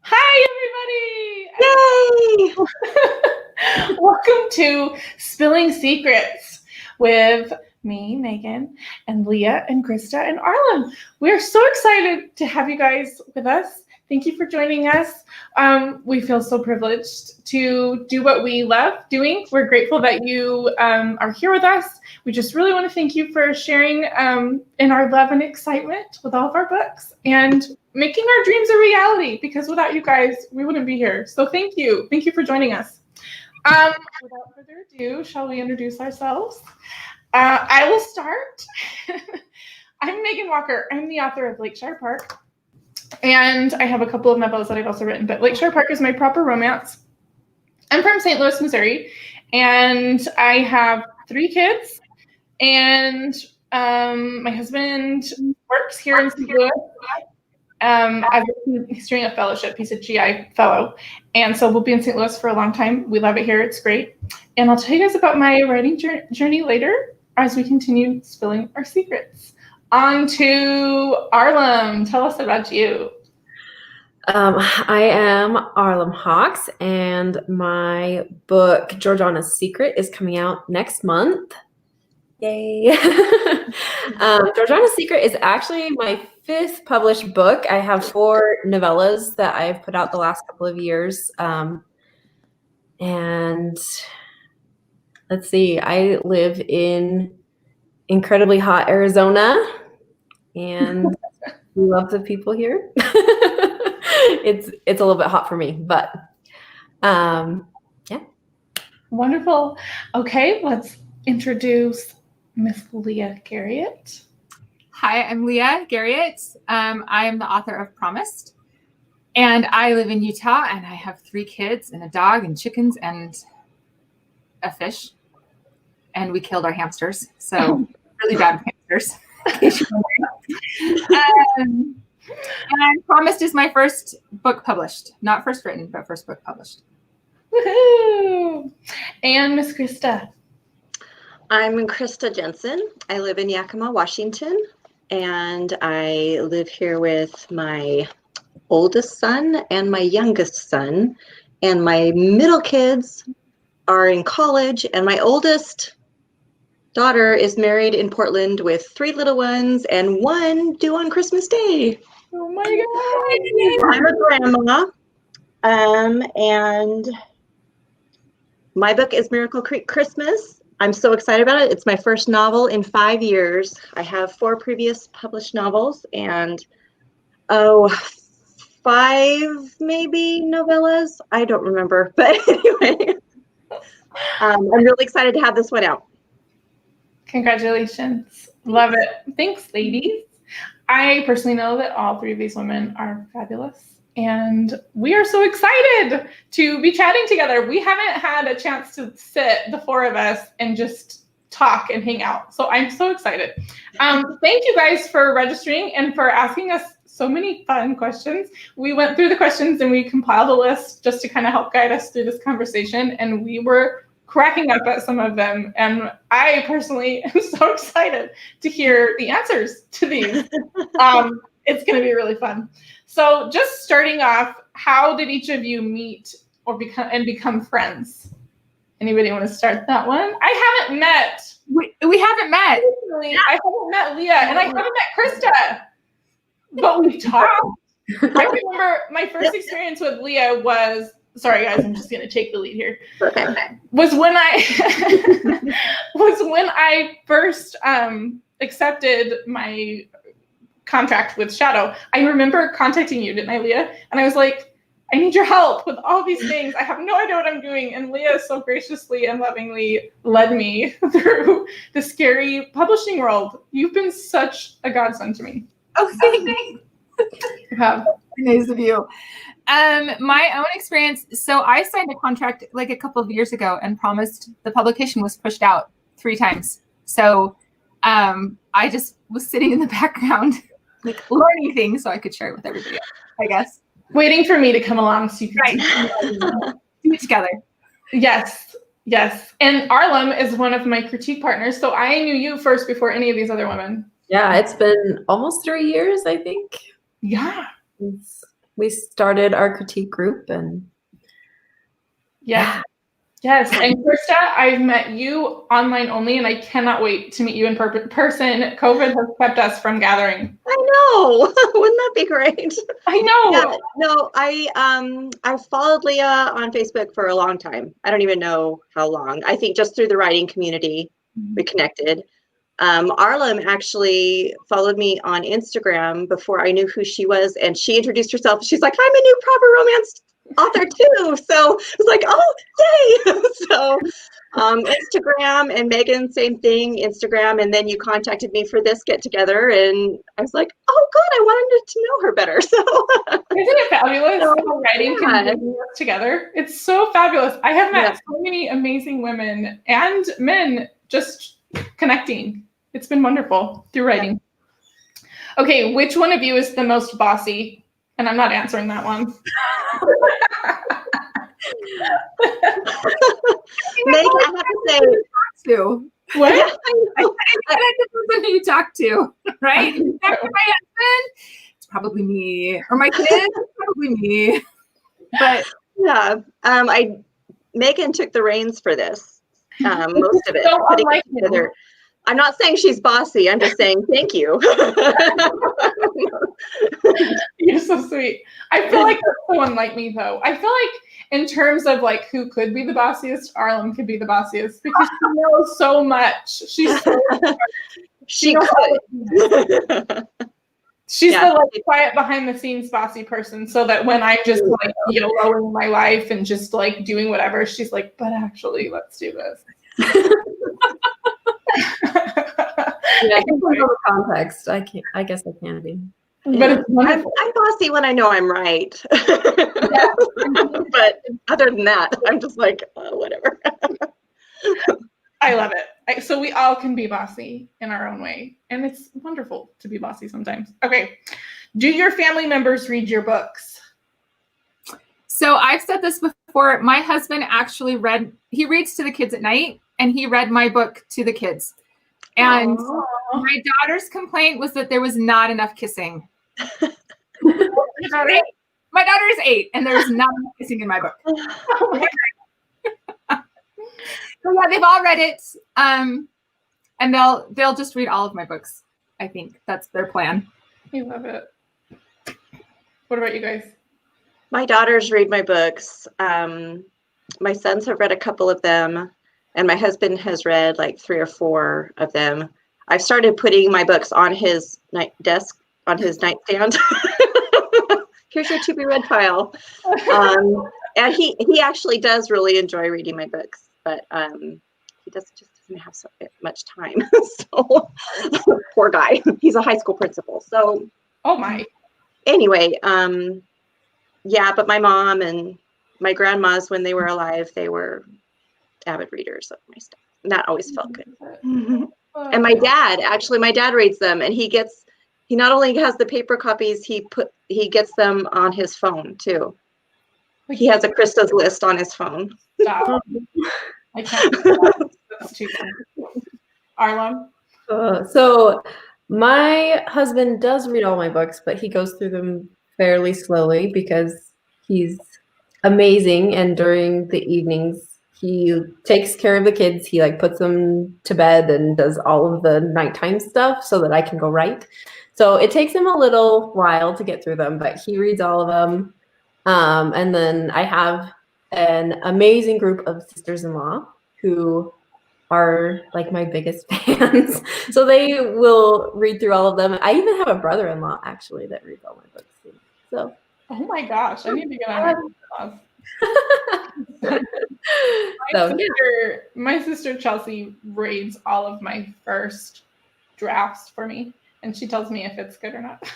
Hi, everybody! Yay! Welcome to Spilling Secrets with me, Megan, and Leah, and Krista, and Arlen. We're so excited to have you guys with us. Thank you for joining us. We feel so privileged to do what we love doing. We're grateful that you are here with us. We just really want to thank you for sharing in our love and excitement with all of our books and making our dreams a reality, because without you guys, we wouldn't be here. So thank you. Thank you for joining us. Without further ado, shall we introduce ourselves? I will start. I'm Megan Walker. I'm the author of Lakeshire Park. And I have a couple of novels that I've also written, but Lakeshire Park is my proper romance. I'm from St. Louis, Missouri, and I have 3 kids. And my husband works here in St. Louis as he's doing a fellowship. He's a GI fellow. And so we'll be in St. Louis for a long time. We love it here. It's great. And I'll tell you guys about my writing journey later as we continue spilling our secrets. On to Arlem. Tell us about you. I am Arlem Hawks, and my book, Georgiana's Secret, is coming out next month. Yay! Georgiana's Secret is actually my 5th published book. I have 4 novellas that I've put out the last couple of years. And let's see, I live in incredibly hot Arizona, and we love the people here. It's a little bit hot for me, but yeah. Wonderful. Okay, let's introduce Miss Leah Garriott. Hi, I'm Leah Garriott. I am the author of Promised, and I live in Utah, and I have 3 kids and a dog and chickens and a fish, and we killed our hamsters, so really bad hamsters. And Promised is my first book published. Not first written, but first book published. Woohoo! And Miss Krista. I'm Krista Jensen. I live in Yakima, Washington, and I live here with my oldest son and my youngest son, and my middle kids are in college, and my oldest daughter is married in Portland with 3 little ones and 1 due on Christmas Day. Oh my God! I'm a grandma, and my book is Miracle Creek Christmas. I'm so excited about it. It's my first novel in 5 years. I have 4 previous published novels and 5 maybe novellas. I don't remember, but anyway, I'm really excited to have this one out. Congratulations. Love it. Thanks, ladies. I personally know that all 3 of these women are fabulous, and we are so excited to be chatting together. We haven't had a chance to sit, the 4 of us, and just talk and hang out. So I'm so excited. Thank you guys for registering and for asking us so many fun questions. We went through the questions and we compiled a list just to kind of help guide us through this conversation, and we were cracking up at some of them, and I personally am so excited to hear the answers to these. It's going to be really fun. So just starting off, how did each of you meet or become friends? Anybody want to start that one? I haven't met. We haven't met. I haven't met Leah, and I haven't met Krista, but we've talked. I remember my first experience with Leah was, sorry guys, I'm just going to take the lead here. Okay. Was when I first accepted my contract with Shadow. I remember contacting you, didn't I, Leah? And I was like, I need your help with all these things. I have no idea what I'm doing. And Leah so graciously and lovingly led me through the scary publishing world. You've been such a godsend to me. Oh, thanks. You have. Nice of you. My own experience, so I signed a contract like a couple of years ago and promised the publication was pushed out 3 times. So I just was sitting in the background, like learning things so I could share it with everybody else, I guess. Waiting for me to come along so you could do it together. Yes, yes. And Arlem is one of my critique partners, so I knew you first before any of these other women. Yeah, it's been almost 3 years, I think. Yeah. We started our critique group, and Yes. Yes. And Krista, I've met you online only, and I cannot wait to meet you in person. COVID has kept us from gathering. I know. Wouldn't that be great? I know. Yeah, no, I've followed Leah on Facebook for a long time. I don't even know how long. I think just through the writing community we connected. Arlem actually followed me on Instagram before I knew who she was, and she introduced herself. She's like, I'm a new proper romance author too. So I was like, oh, yay. So Instagram, and Megan, same thing, Instagram. And then you contacted me for this get together, and I was like, oh, good. I wanted to know her better. So isn't it fabulous how writing can bring us together? It's so fabulous. I have met so many amazing women and men just connecting. It's been wonderful through writing. Okay, which one of you is the most bossy? And I'm not answering that one. Meg, I have to say, too. What? I think it depends on who you talk to, right? If my husband, it's probably me, or my kids, it's probably me. But yeah, Megan took the reins for this, most of it. So putting unlike it together. I'm not saying she's bossy. I'm just saying thank you. You're so sweet. I feel like that's so unlike me, though. I feel like in terms of like who could be the bossiest, Arlem could be the bossiest because she knows so much. She's so She could. She's the like quiet behind the scenes bossy person, so that when I'm just like YOLOing my life and just like doing whatever, she's like, but actually, let's do this. yeah, I think the context. I guess I can be. But it's wonderful. I'm bossy when I know I'm right. But other than that, I'm just like, whatever. I love it. So we all can be bossy in our own way. And it's wonderful to be bossy sometimes. Okay. Do your family members read your books? so I've said this before. My husband actually he reads to the kids at night, and he read my book to the kids. And my daughter's complaint was that there was not enough kissing. My daughter is 8, and there's not enough kissing in my book. So yeah, they've all read it, and they'll just read all of my books. I think that's their plan. I love it. What about you guys? My daughters read my books. My sons have read a couple of them, and my husband has read like 3 or 4 of them. I've started putting my books on his desk, on his nightstand. Here's your to be read file. And he actually does really enjoy reading my books, but he just doesn't have so much time. So poor guy. He's a high school principal. So Oh my. anyway, yeah, but my mom and my grandmas, when they were alive, they were avid readers of my stuff. And that always felt good. And my dad reads them, and he not only has the paper copies, he gets them on his phone too. He has a Krista's list on his phone. Stop. I can't. That's too funny. Arlem? So my husband does read all my books, but he goes through them fairly slowly because he's amazing. And during the evenings, he takes care of the kids. He like puts them to bed and does all of the nighttime stuff so that I can go write. So it takes him a little while to get through them, but he reads all of them. And then I have an amazing group of sisters-in-law who are like my biggest fans. So they will read through all of them. I even have a brother-in-law actually that reads all my books too. So Oh my gosh, I need to get on my class. My sister Chelsea reads all of my first drafts for me, and she tells me if it's good or not.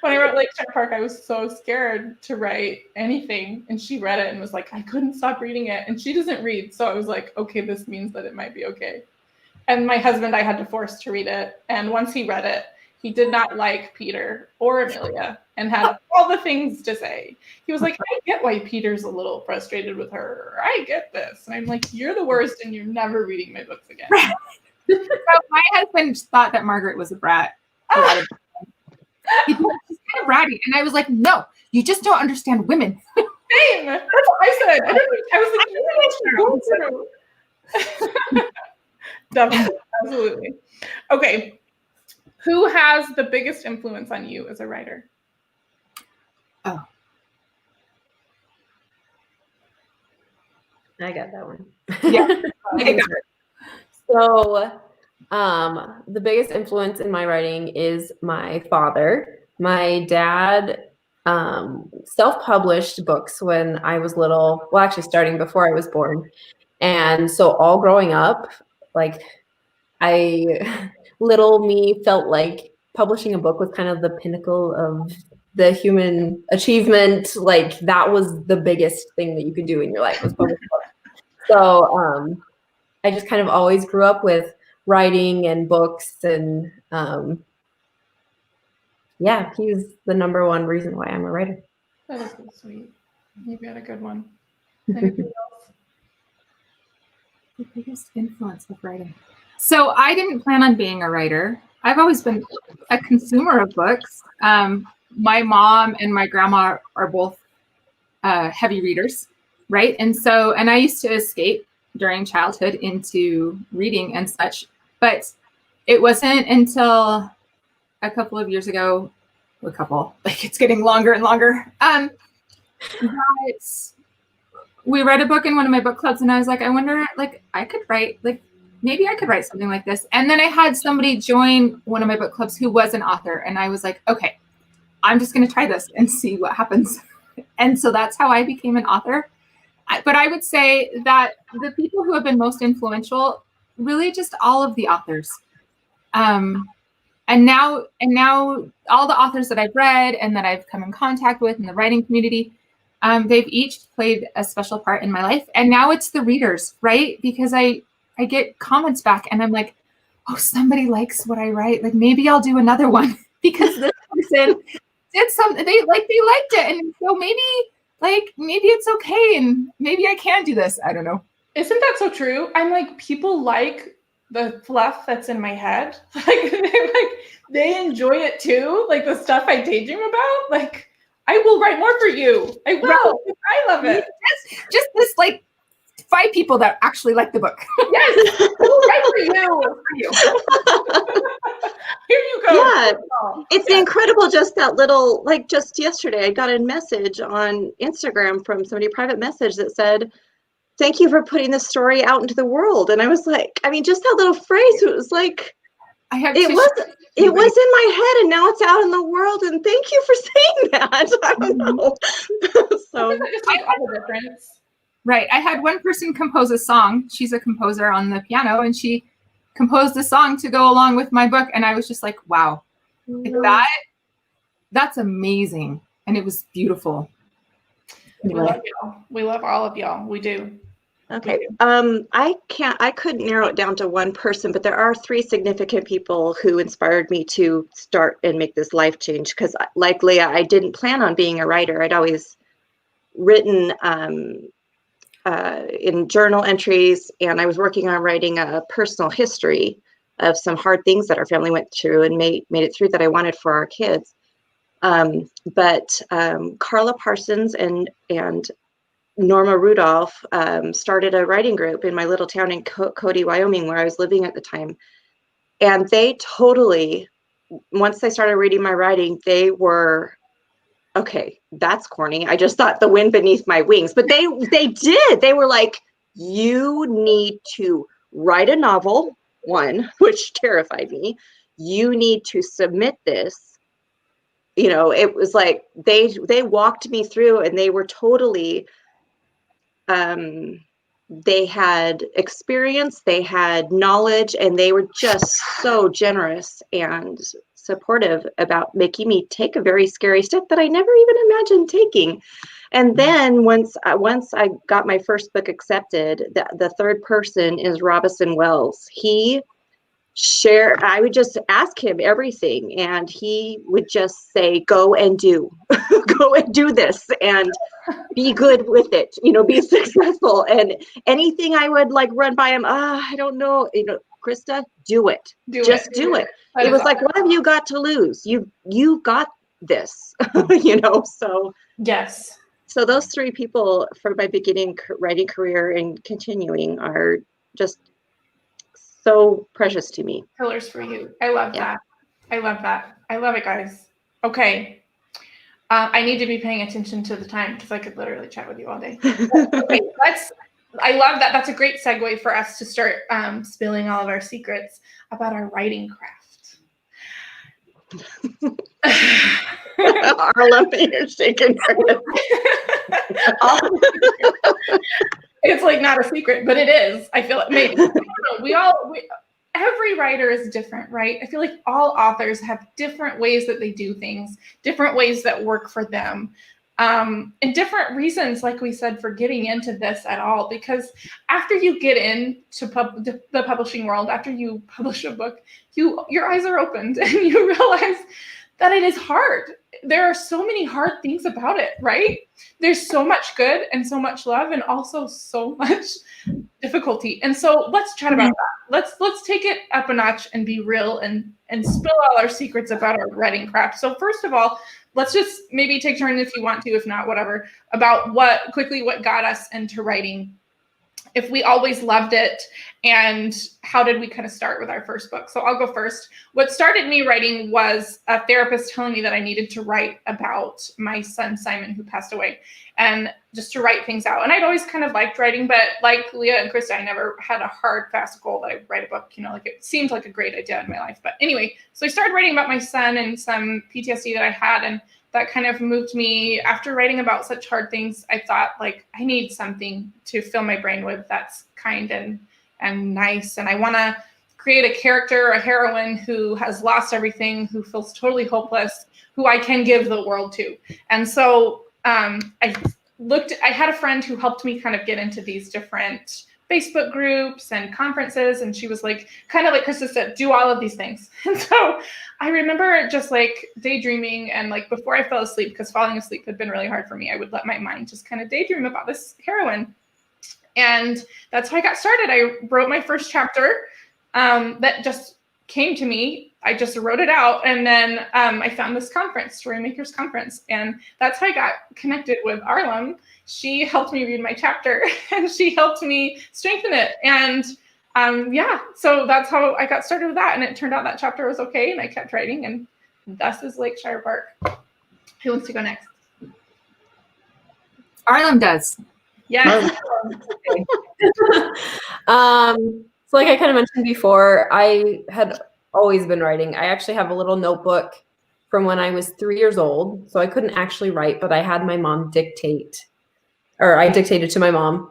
When I wrote Lakeshore Park, I was so scared to write anything, and she read it and was like, I couldn't stop reading it. And she doesn't read, so I was like, okay, this means that it might be okay. And my husband, I had to force to read it, and once he read it, he did not like Peter or Amelia and had all the things to say. He was like, I get why Peter's a little frustrated with her. Or, I get this. And I'm like, you're the worst, and you're never reading my books again. So my husband thought that Margaret was a brat. He just kind of bratty. And I was like, no, you just don't understand women. Same. That's what I said. I was like, definitely, absolutely. Okay. Who has the biggest influence on you as a writer? Oh. I got that one. Yeah. So, the biggest influence in my writing is my father. My dad self-published books when I was little. Well, actually, starting before I was born. And so, all growing up, like, little me felt like publishing a book was kind of the pinnacle of the human achievement. Like, that was the biggest thing that you could do in your life was publish a book. So, I just kind of always grew up with writing and books, and yeah, he was the number one reason why I'm a writer. That is so sweet. You got a good one. Anything else? The biggest influence of writing. So I didn't plan on being a writer. I've always been a consumer of books. My mom and my grandma are both heavy readers, right? And I used to escape during childhood into reading and such, but it wasn't until a couple of years ago, like it's getting longer and longer, that we read a book in one of my book clubs, and I was like, I wonder, like, I could write, like, maybe I could write something like this. And then I had somebody join one of my book clubs who was an author, and I was like, okay, I'm just going to try this and see what happens. And so that's how I became an author. But I would say that the people who have been most influential, really just all of the authors. And now all the authors that I've read and that I've come in contact with in the writing community, they've each played a special part in my life. And now it's the readers, right? Because I get comments back and I'm like, oh, somebody likes what I write. Like, maybe I'll do another one because this person did something, they liked it. And so maybe it's okay. And maybe I can do this. I don't know. Isn't that so true? I'm like, people like the fluff that's in my head. They enjoy it too. Like the stuff I daydream about. Like, I will write more for you. I will. Right. I love it. Just this, like, 5 people that actually like the book. Yes, I will write for you. Here you go. Yeah, it's incredible. Just that little, like, just yesterday, I got a message on Instagram from somebody, private message that said, "Thank you for putting this story out into the world." And I was like, I mean, just that little phrase, it was like, it was in my head and now it's out in the world. And thank you for saying that. I don't know. So that just makes all the difference. Right. I had one person compose a song. She's a composer on the piano, and she composed a song to go along with my book. And I was just like, wow, that's amazing. And it was beautiful. We love y'all. We love all of y'all. We do. Okay. I couldn't narrow it down to one person, but there are 3 significant people who inspired me to start and make this life change. Because like Leah, I didn't plan on being a writer. I'd always written in journal entries, and I was working on writing a personal history of some hard things that our family went through and made it through that I wanted for our kids. But Carla Parsons and Norma Rudolph started a writing group in my little town in Cody, Wyoming, where I was living at the time. And they totally, once they started reading my writing, they were, okay, that's corny. I just thought the wind beneath my wings, but they did. They were like, you need to write a novel, one, which terrified me. You need to submit this. You know, it was like they walked me through, and they were totally, they had experience, they had knowledge, and they were just so generous and supportive about making me take a very scary step that I never even imagined taking. And then once I got my first book accepted, the 3rd person is Robinson Wells. I would just ask him everything, and he would just say, go and do this and be good with it, be successful. And anything I would like run by him, I don't know, Krista, do it. Do it. It was like, what have you got to lose? You got this, you know, so. Yes. So those three people from my beginning writing career and continuing are just so precious to me. Pillars for you. I love Yeah. that. I love that. I love it, guys. Okay. I need to be paying attention to the time because I could literally chat with you all day. Okay, I love that. That's a great segue for us to start spilling all of our secrets about our writing craft. Arlen, you're shaking your head. It's like not a secret, but it is. I feel like maybe. I don't know. Every writer is different, right? I feel like all authors have different ways that they do things, different ways that work for them, and different reasons, like we said, for getting into this at all. Because after you get into the publishing world, after you publish a book, your eyes are opened and you realize that it is hard. There are so many hard things about it, right? There's so much good and so much love and also so much difficulty. And so let's chat about that. Let's take it up a notch and be real and spill all our secrets about our writing craft. So first of all, let's just maybe take turns if you want to, if not, whatever, about what got us into writing, if we always loved it, and how did we kind of start with our first book. So I'll go first. What started me writing was a therapist telling me that I needed to write about my son, Simon, who passed away, and just to write things out. And I'd always kind of liked writing, but like Leah and Krista, I never had a hard, fast goal that I'd write a book, you know, like it seemed like a great idea in my life. But anyway, so I started writing about my son and some PTSD that I had, and that kind of moved me. After writing about such hard things, I thought, like, I need something to fill my brain with that's kind and nice. And I want to create a character, a heroine who has lost everything, who feels totally hopeless, who I can give the world to. And so I had a friend who helped me kind of get into these different Facebook groups and conferences. And she was like, kind of like Krista said, do all of these things. And so I remember just like daydreaming, and like before I fell asleep, because falling asleep had been really hard for me, I would let my mind just kind of daydream about this heroine. And that's how I got started. I wrote my first chapter that just came to me. I just wrote it out. And then I found this conference, Storymakers Conference. And that's how I got connected with Arlen. She helped me read my chapter and she helped me strengthen it. And so that's how I got started with that. And it turned out that chapter was okay. And I kept writing, and thus is Lakeshire Park. Who wants to go next? Arlen does. Yes. So like I kind of mentioned before, I had always been writing. I actually have a little notebook from when I was 3 years old. So I couldn't actually write, but I had my mom dictate, or I dictated to my mom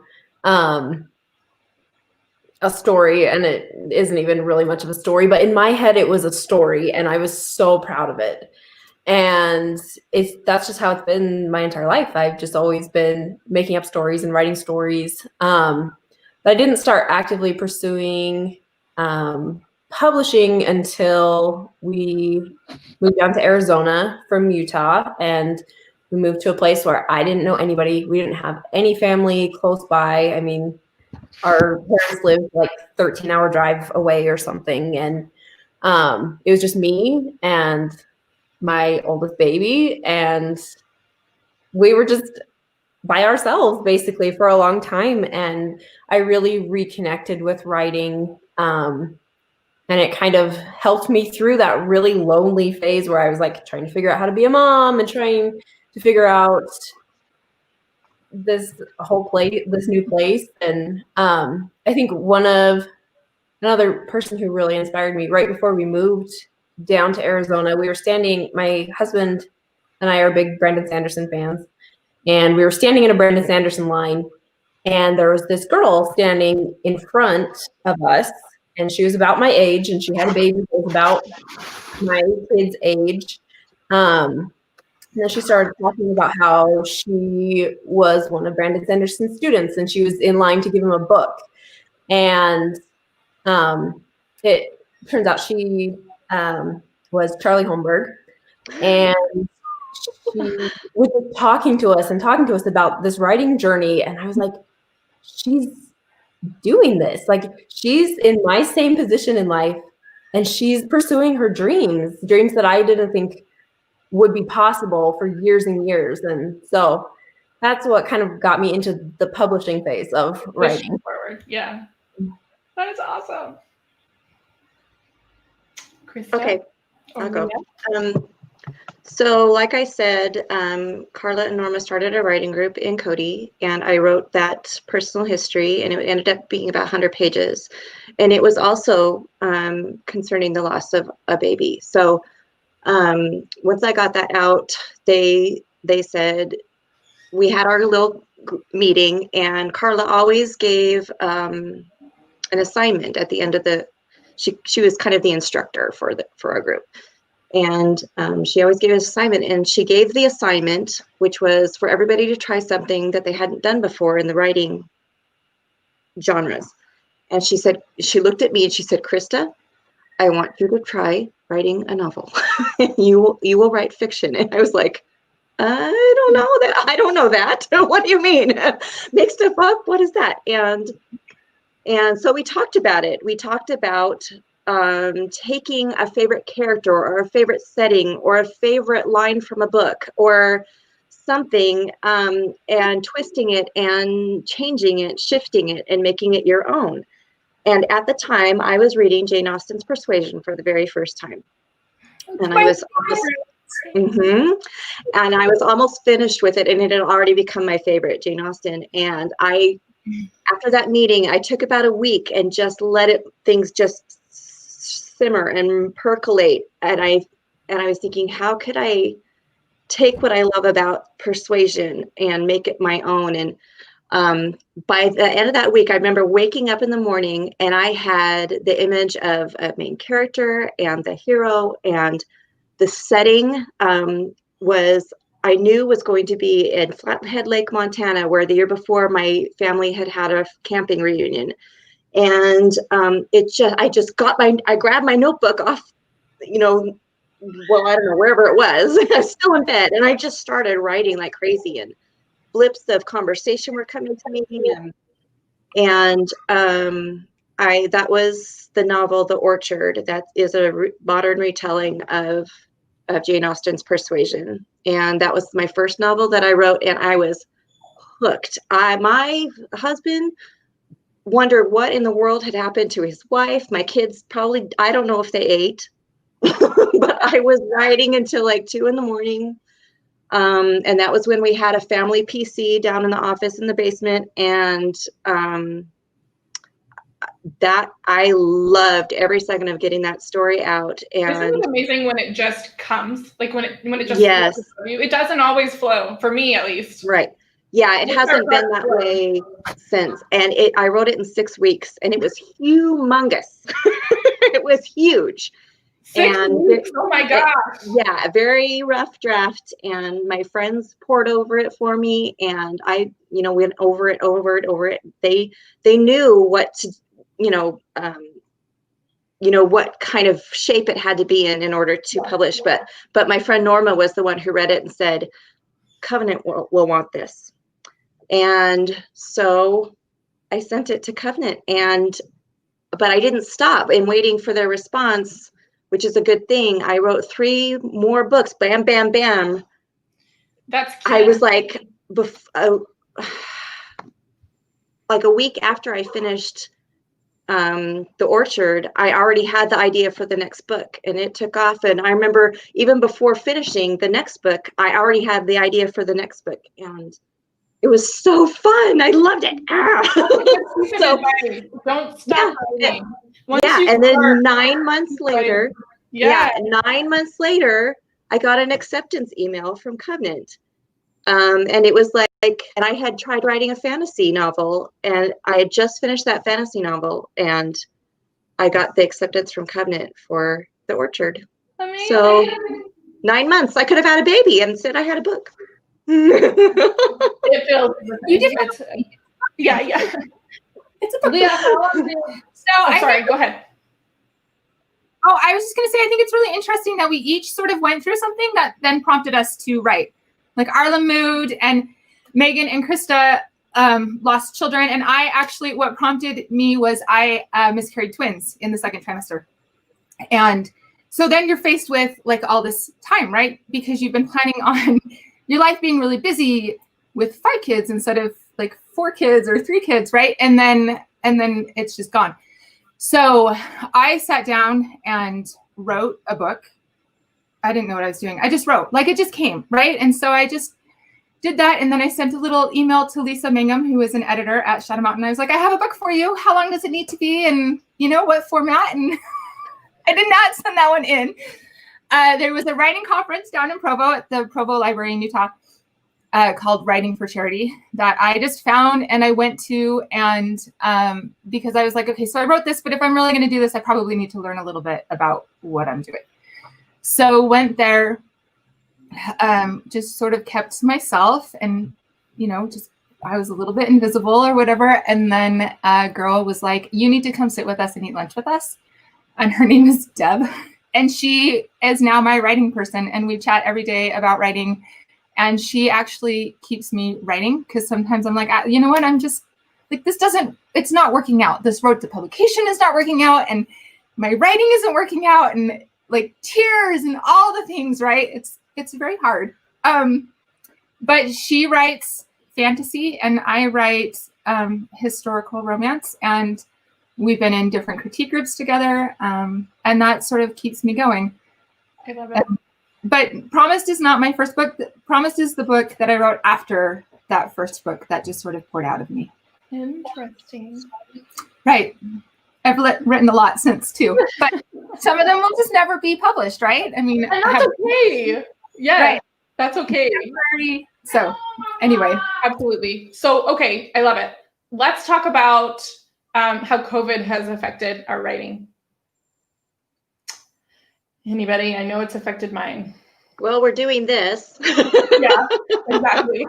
a story, and it isn't even really much of a story, but in my head it was a story, and I was so proud of it. And that's just how it's been my entire life. I've just always been making up stories and writing stories. But I didn't start actively pursuing publishing until we moved down to Arizona from Utah, and we moved to a place where I didn't know anybody. We didn't have any family close by. I mean, our parents lived like 13-hour drive away or something. And it was just me and my oldest baby. And we were just by ourselves basically for a long time. And I really reconnected with writing. And it kind of helped me through that really lonely phase where I was like trying to figure out how to be a mom and trying to figure out this new place. And I think another person who really inspired me right before we moved down to Arizona, we were standing, my husband and I are big Brandon Sanderson fans, and we were standing in a Brandon Sanderson line, and there was this girl standing in front of us, and she was about my age, and she had a baby that was about my kid's age. And then she started talking about how she was one of Brandon Sanderson's students, and she was in line to give him a book. And it turns out she was Charlie Holmberg, and she was talking to us about this writing journey. And I was like, she's doing this. Like, she's in my same position in life, and she's pursuing her dreams that I didn't think would be possible for years and years. And so that's what kind of got me into the publishing phase of writing. Pushing forward. Yeah. That is awesome. Krista? Okay, Or I'll go. Leah? So like I said, Carla and Norma started a writing group in Cody, and I wrote that personal history, and it ended up being about 100 pages. And it was also concerning the loss of a baby. So once I got that out, they said, we had our little meeting, and Carla always gave an assignment at the end of she was kind of the instructor for our group. And she always gave an assignment, and she gave the assignment, which was for everybody to try something that they hadn't done before in the writing genres. And she said, she looked at me and she said, Krista, I want you to try writing a novel. You will write fiction. And I was like, I don't know that. What do you mean? Make stuff up? What is that? And so we talked about it. We talked about taking a favorite character or a favorite setting or a favorite line from a book or something, and twisting it and changing it, shifting it, and making it your own. And at the time, I was reading Jane Austen's Persuasion for the very first time. And I was and I was almost finished with it, and it had already become my favorite, Jane Austen. And after that meeting, I took about a week and just let things just simmer and percolate. And I was thinking, how could I take what I love about Persuasion and make it my own? And by the end of that week, I remember waking up in the morning and I had the image of a main character and the hero, and the setting I knew was going to be in Flathead Lake, Montana, where the year before my family had a camping reunion. And I grabbed my notebook off, I don't know, wherever it was. I was still in bed, and I just started writing like crazy, and blips of conversation were coming to me. And that was the novel, The Orchard. That is a modern retelling of Jane Austen's Persuasion. And that was my first novel that I wrote, and I was hooked. My husband wondered what in the world had happened to his wife. My kids probably, I don't know if they ate, but I was writing until like 2 a.m. And that was when we had a family PC down in the office in the basement. And that I loved every second of getting that story out. And isn't it amazing when it just comes, like when it just yes, flows from you? It doesn't always flow, for me at least. Right. Yeah, it hasn't been that way since. And I wrote it in 6 weeks, and it was humongous. It was huge. 6 weeks? Oh my gosh. Yeah, a very rough draft. And my friends poured over it for me, and I, went over it. They knew what to, what kind of shape it had to be in order to publish. But my friend Norma was the one who read it and said, Covenant will want this. And so I sent it to Covenant, but I didn't stop in waiting for their response, which is a good thing. I wrote 3 more books, bam, bam, bam. That's cute. I was like a week after I finished The Orchard, I already had the idea for the next book, and it took off. And I remember even before finishing the next book, I already had the idea for the next book, and it was so fun. I loved it. So don't stop writing. And then 9 months later, 9 months later, I got an acceptance email from Covenant. And it was and I had tried writing a fantasy novel, and I had just finished that fantasy novel, and I got the acceptance from Covenant for The Orchard. Amazing. So 9 months, I could have had a baby and said I had a book. It feels you did. Yeah. It's a book. Leah, how long sorry, go ahead. Oh, I was just gonna say, I think it's really interesting that we each sort of went through something that then prompted us to write. Like Arla moved, and Megan and Krista lost children, and I actually, what prompted me was I miscarried twins in the second trimester, and So then you're faced with like all this time, right? Because you've been planning on your life being really busy with 5 kids instead of like 4 kids or 3 kids, right? And then it's just gone. So I sat down and wrote a book. I didn't know what I was doing. I just wrote, like it just came, right? And so I just did that. And then I sent a little email to Lisa Mangum, who is an editor at Shadow Mountain. I was like, I have a book for you. How long does it need to be? And you know, what format? And I did not send that one in. There was a writing conference down in Provo at the Provo Library in Utah called Writing for Charity that I just found and I went to. And because I was like, okay, so I wrote this, but if I'm really going to do this, I probably need to learn a little bit about what I'm doing. So went there, just sort of kept to myself and, you know, just I was a little bit invisible or whatever. And then a girl was like, you need to come sit with us and eat lunch with us. And her name is Deb. And she is now my writing person. And we chat every day about writing. And she actually keeps me writing because sometimes I'm like, you know what? I'm just like, it's not working out. This road to publication is not working out. And my writing isn't working out. And like tears and all the things, right? It's very hard. But she writes fantasy and I write historical romance. And we've been in different critique groups together. And that sort of keeps me going. I love it. But Promised is not my first book. Promised is the book that I wrote after that first book that just sort of poured out of me. Interesting. Right. I've written a lot since too, but some of them will just never be published, right? I mean, and that's okay. Yeah, right. That's okay. So anyway. Absolutely. So, okay, I love it. Let's talk about how COVID has affected our writing. Anybody? I know it's affected mine. Well, we're doing this. Yeah, exactly.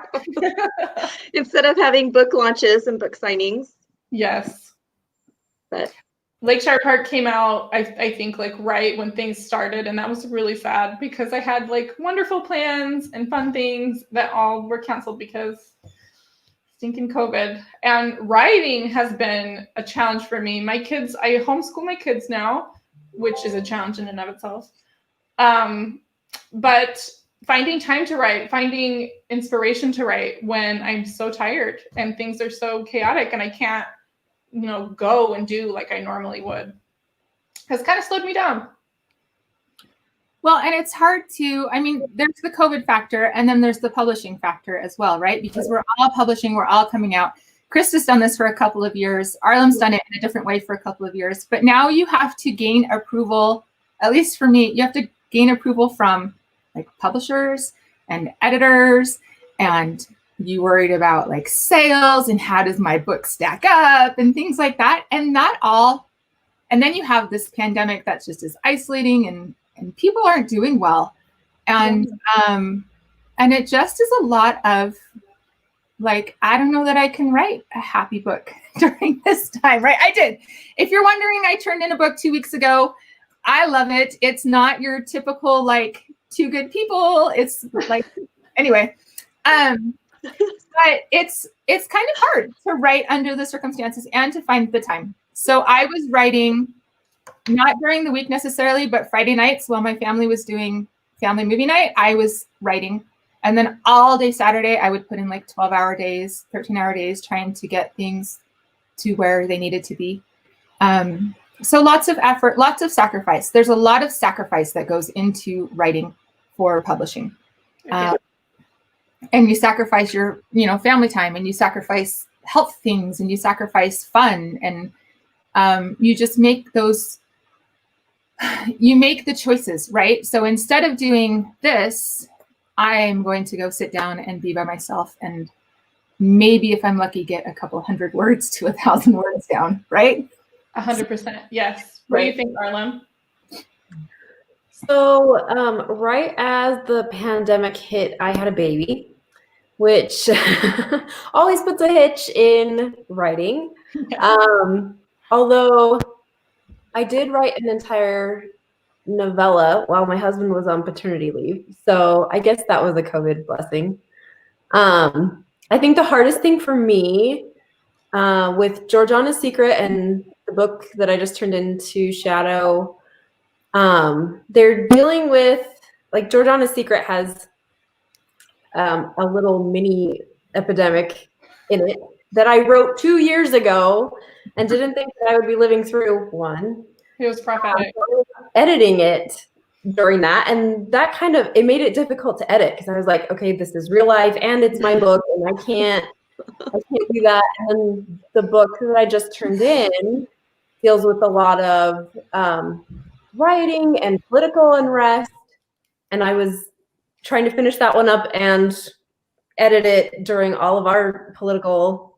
Instead of having book launches and book signings. Yes. But Lakeshire Park came out, I think, like right when things started. And that was really sad because I had like wonderful plans and fun things that all were canceled because stinking COVID. And writing has been a challenge for me. My kids, I homeschool my kids now, which is a challenge in and of itself. But finding time to write, finding inspiration to write when I'm so tired and things are so chaotic and I can't, you know, go and do like I normally would has kind of slowed me down. Well, and it's hard to, I mean, there's the COVID factor and then there's the publishing factor as well, right? Because we're all publishing, we're all coming out. Krista's done this for a couple of years. Arlem's done it in a different way for a couple of years. But now you have to gain approval, at least for me, you have to gain approval from like publishers and editors, and you worried about like sales and how does my book stack up and things like that. And that all, and then you have this pandemic that's just as isolating and people aren't doing well. And it just is a lot of like, I don't know that I can write a happy book during this time, right? I did. If you're wondering, I turned in a book 2 weeks ago. I love it. It's not your typical like 2 good people. It's like, anyway, but it's kind of hard to write under the circumstances and to find the time. So I was writing not during the week necessarily, but Friday nights while my family was doing family movie night, I was writing. And then all day Saturday, I would put in like 12-hour days, 13-hour days, trying to get things to where they needed to be. So lots of effort, lots of sacrifice. There's a lot of sacrifice that goes into writing for publishing. And you sacrifice your, you know, family time, and you sacrifice health things, and you sacrifice fun, and you just make those, you make the choices, right? So instead of doing this, I'm going to go sit down and be by myself, and maybe if I'm lucky, get a couple 100 words to 1,000 words down, right? 100%. Yes. What do you think, Arlem? So right as the pandemic hit, I had a baby, which always puts a hitch in writing. Yeah. Although I did write an entire novella while my husband was on paternity leave. So I guess that was a COVID blessing. I think the hardest thing for me with Georgiana's Secret and the book that I just turned into Shadow, They're dealing with, like, Georgiana's Secret has a little mini epidemic in it that I wrote 2 years ago and didn't think that I would be living through one. It was prophetic. Editing it during that, and that kind of, it made it difficult to edit because I was like, okay, this is real life and it's my book and I can't do that. And the book that I just turned in deals with a lot of rioting and political unrest, and I was trying to finish that one up and edit it during all of our political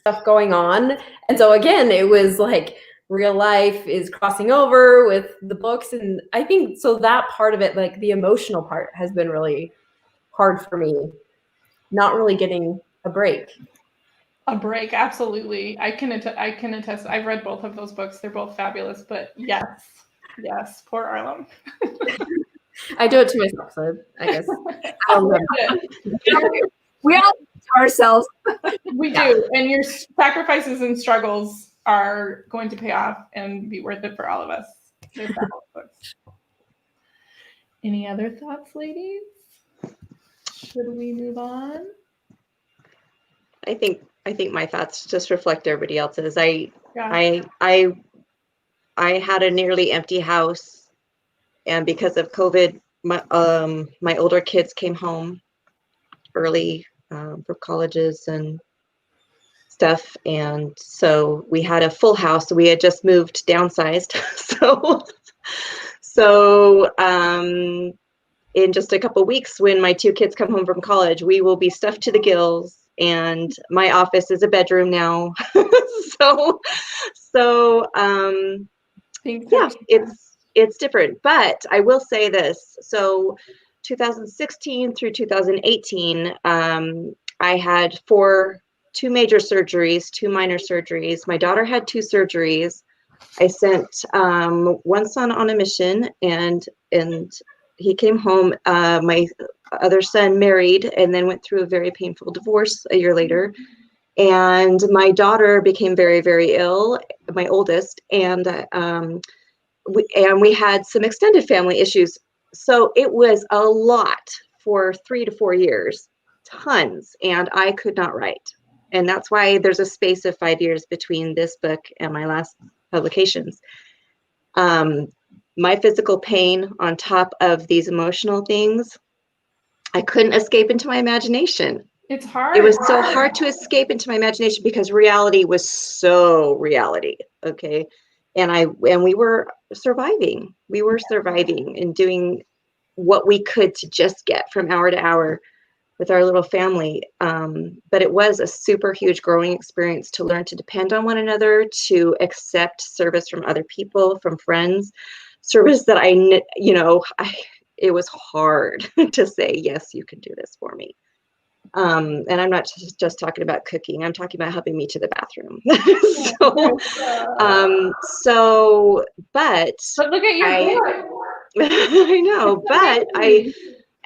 stuff going on. And so again, it was like real life is crossing over with the books. And I think so that part of it, like the emotional part, has been really hard for me, not really getting a break. A break, absolutely. I can attest. I've read both of those books. They're both fabulous, but yes, poor Arlen. I do it to myself, so I guess. We all do ourselves. We do, and your sacrifices and struggles are going to pay off and be worth it for all of us. They're fabulous books. Any other thoughts, ladies? Should we move on? I think my thoughts just reflect everybody else's. I had a nearly empty house, and because of COVID, my older kids came home early for colleges and stuff, and so we had a full house. We had just moved, downsized, so in just a couple weeks, when my 2 kids come home from college, we will be stuffed to the gills. And my office is a bedroom now. Yeah, it's different. But I will say this. So 2016 through 2018, I had 2 major surgeries, 2 minor surgeries. My daughter had 2 surgeries. I sent one son on a mission, and he came home. My other son married and then went through a very painful divorce a year later. And my daughter became very, very ill, my oldest, and we had some extended family issues. So it was a lot for 3 to 4 years, tons, and I could not write. And that's why there's a space of 5 years between this book and my last publications. My physical pain on top of these emotional things, I couldn't escape into my imagination. It's hard. It was so hard to escape into my imagination because reality was so reality. Okay. And we were surviving. We were surviving and doing what we could to just get from hour to hour with our little family. But it was a super huge growing experience to learn to depend on one another, to accept service from other people, from friends, service that it was hard to say, yes, you can do this for me. And I'm not just talking about cooking. I'm talking about helping me to the bathroom. But look at you. I know, but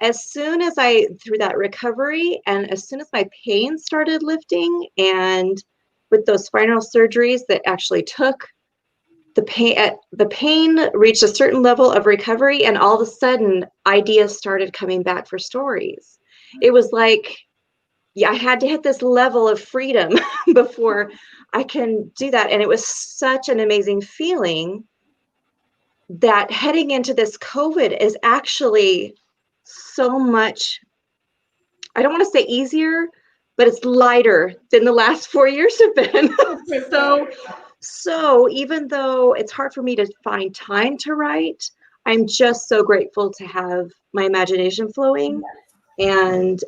as soon as through that recovery, and as soon as my pain started lifting, and with those spinal surgeries that actually took, the pain reached a certain level of recovery, and all of a sudden ideas started coming back for stories. It was like, I had to hit this level of freedom before I can do that. And it was such an amazing feeling that heading into this COVID is actually so much, I don't want to say easier, but it's lighter than the last 4 years have been. So even though it's hard for me to find time to write, I'm just so grateful to have my imagination flowing and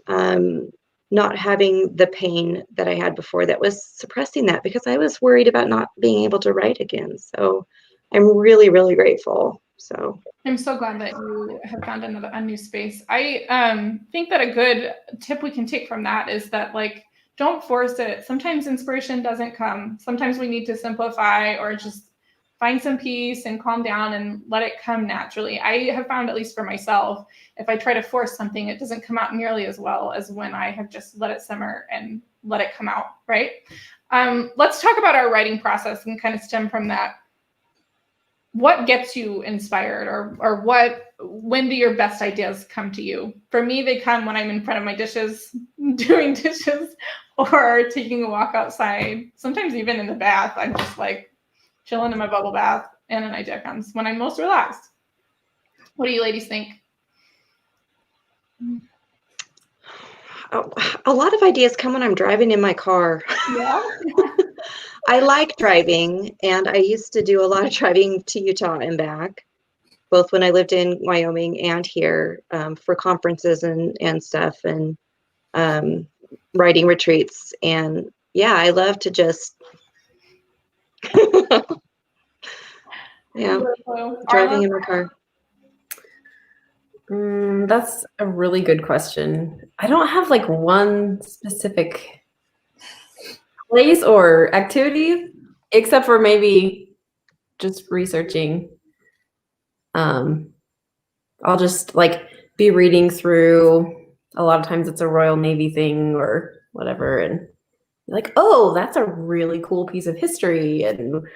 not having the pain that I had before that was suppressing that, because I was worried about not being able to write again. So I'm really, really grateful. So I'm so glad that you have found a new space. I think that a good tip we can take from that is that, like, don't force it. Sometimes inspiration doesn't come. Sometimes we need to simplify or just find some peace and calm down and let it come naturally. I have found, at least for myself, if I try to force something, it doesn't come out nearly as well as when I have just let it simmer and let it come out, right? Let's talk about our writing process and kind of stem from that. what gets you inspired, or when do your best ideas come to you? For me, they come when I'm in front of my dishes, doing dishes, or taking a walk outside. Sometimes even in the bath, I'm just like chilling in my bubble bath, and an idea comes when I'm most relaxed. What do you ladies think? A lot of ideas come when I'm driving in my car. Yeah. I like driving, and I used to do a lot of driving to Utah and back, both when I lived in Wyoming and here, for conferences and stuff, and writing retreats. And yeah, I love to just yeah, driving in my car. That's a really good question. I don't have like one specific place or activity, except for maybe just researching. I'll just like be reading through. A lot of times it's a Royal Navy thing or whatever, and like, oh, that's a really cool piece of history, and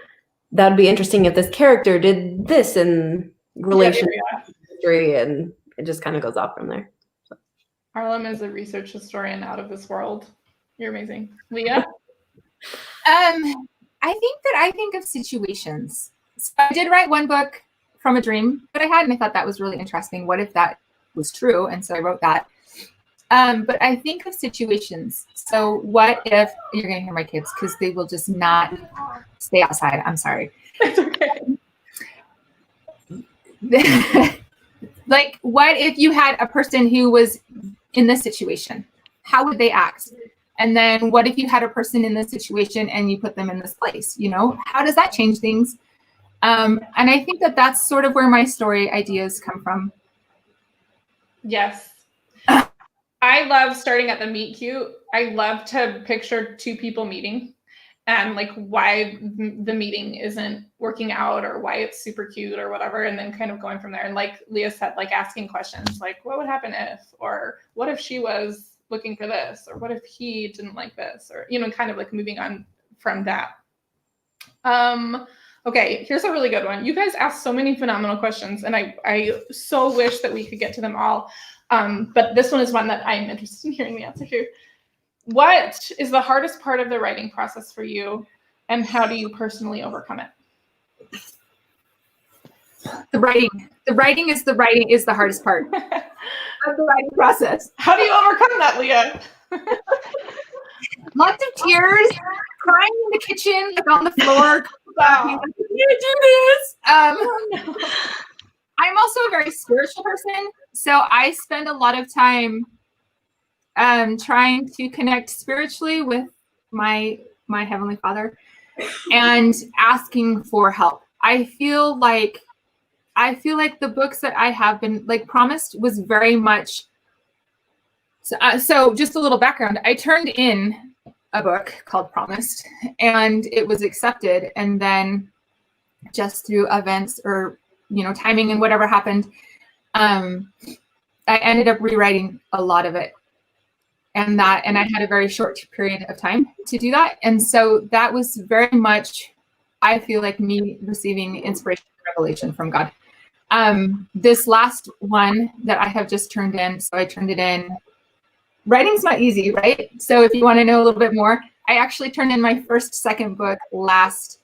that'd be interesting if this character did this in relation to history, and it just kind of goes off from there. Harlem is a research historian out of this world. You're amazing. Leah? I think of situations. So I did write one book from a dream that I had, and I thought that was really interesting. What if that was true? And so I wrote that. But I think of situations. So what if, you're going to hear my kids because they will just not stay outside. I'm sorry. It's okay. Like, what if you had a person who was in this situation? How would they act? And then what if you had a person in this situation and you put them in this place? You know, how does that change things? And I think that that's sort of where my story ideas come from. Yes. I love starting at the meet cute. I love to picture two people meeting and like why the meeting isn't working out or why it's super cute or whatever. And then kind of going from there. And like Leah said, like asking questions like, what would happen if, or what if she was looking for this, or what if he didn't like this, or, you know, kind of like moving on from that. Okay, here's a really good one. You guys asked so many phenomenal questions, and I so wish that we could get to them all. But this one is one that I'm interested in hearing the answer to. What is the hardest part of the writing process for you, and how do you personally overcome it? The writing is the hardest part of the writing process. How do you overcome that, Leah? Lots of tears, crying in the kitchen, like on the floor. Wow. Like, you do this. I'm also a very spiritual person, so I spend a lot of time trying to connect spiritually with my Heavenly Father and asking for help. I feel like the books that I have been like promised was very much. So just a little background. I turned in a book called Promised, and it was accepted. And then just through events or, you know, timing and whatever happened, I ended up rewriting a lot of it. And I had a very short period of time to do that. And so that was very much, I feel like, me receiving inspiration and revelation from God. This last one that I have just turned in, so I turned it in. Writing's not easy, right? So if you want to know a little bit more, I actually turned in my second book last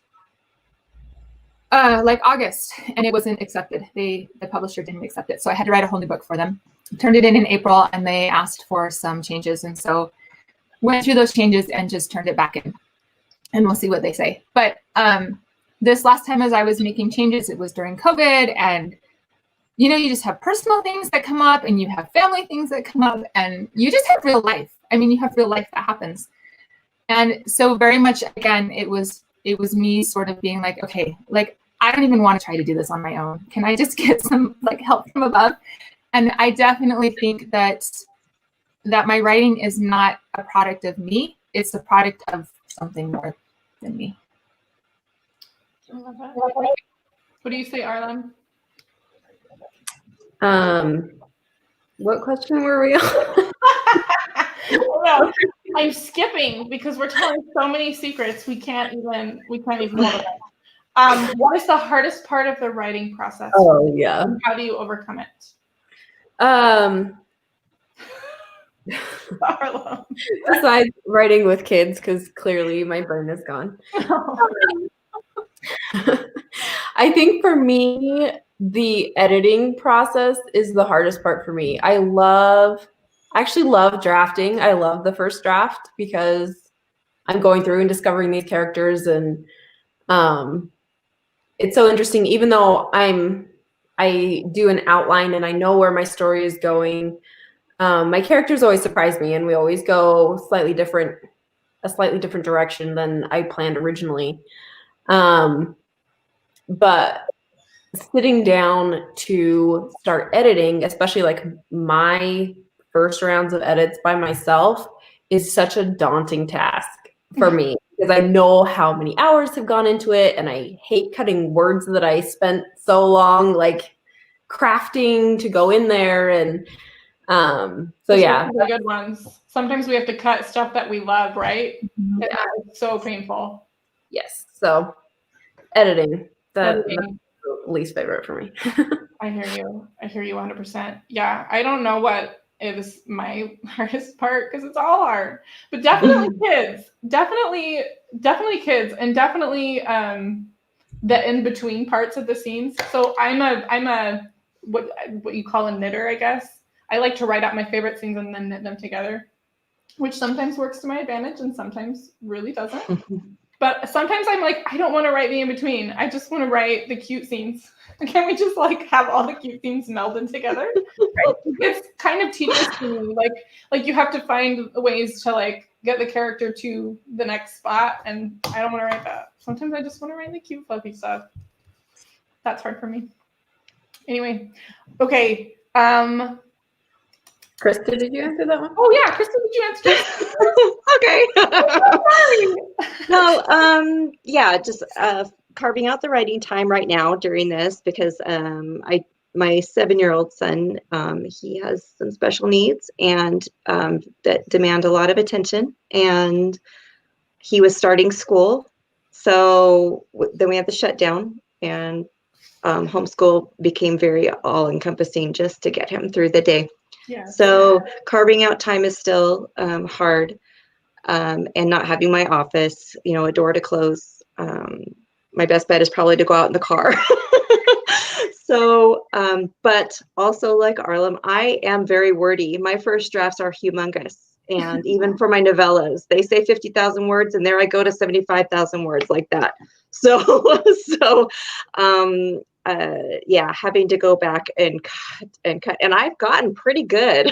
like August, and it wasn't accepted. The publisher didn't accept it. So I had to write a whole new book for them. Turned it in April, and they asked for some changes. And so went through those changes and just turned it back in, and we'll see what they say. But this last time, as I was making changes, it was during COVID, and you know, you just have personal things that come up, and you have family things that come up, and you just have real life. I mean, you have real life that happens. And so very much, again, it was me sort of being like, okay, like, I don't even want to try to do this on my own. Can I just get some like help from above? And I definitely think that my writing is not a product of me. It's a product of something more than me. I love that. What do you say, Arlen? What question were we on? No, I'm skipping because we're telling so many secrets we can't even hold it. What is the hardest part of the writing process? Oh yeah. And how do you overcome it? Harlow. Besides writing with kids, because clearly my brain is gone. I think for me, the editing process is the hardest part for me. I actually love drafting. I love the first draft because I'm going through and discovering these characters, and it's so interesting. Even though I do an outline and I know where my story is going, my characters always surprise me, and we always go a slightly different direction than I planned originally. But sitting down to start editing, especially like my first rounds of edits by myself, is such a daunting task for me because I know how many hours have gone into it, and I hate cutting words that I spent so long like crafting to go in there. And so yeah, the good ones. Sometimes we have to cut stuff that we love, right? Yeah. It's so painful. Yes. So editing, that's Editing. the least favorite for me. I hear you. I hear you 100%. Yeah, I don't know what is my hardest part because it's all hard. But definitely kids. Definitely kids, and definitely the in-between parts of the scenes. So I'm a what you call a knitter, I guess. I like to write out my favorite scenes and then knit them together, which sometimes works to my advantage and sometimes really doesn't. But sometimes I'm like, I don't want to write the in-between. I just want to write the cute scenes. Can we just like have all the cute scenes melded together? Right? It's kind of tedious to me. Like you have to find ways to like get the character to the next spot, and I don't want to write that. Sometimes I just want to write the cute fluffy stuff. That's hard for me. Anyway, okay. Krista, did you answer that one? Oh yeah, Krista, did you answer? Okay. No, yeah, just carving out the writing time right now during this because my 7-year-old son, he has some special needs and that demand a lot of attention, and he was starting school, so then we had the shutdown, and homeschool became very all-encompassing just to get him through the day. Yeah. So carving out time is still hard, and not having my office, a door to close. My best bet is probably to go out in the car. So, but also like Arlen, I am very wordy. My first drafts are humongous. And even for my novellas, they say 50,000 words, and there I go to 75,000 words like that. So, yeah, having to go back and cut, and I've gotten pretty good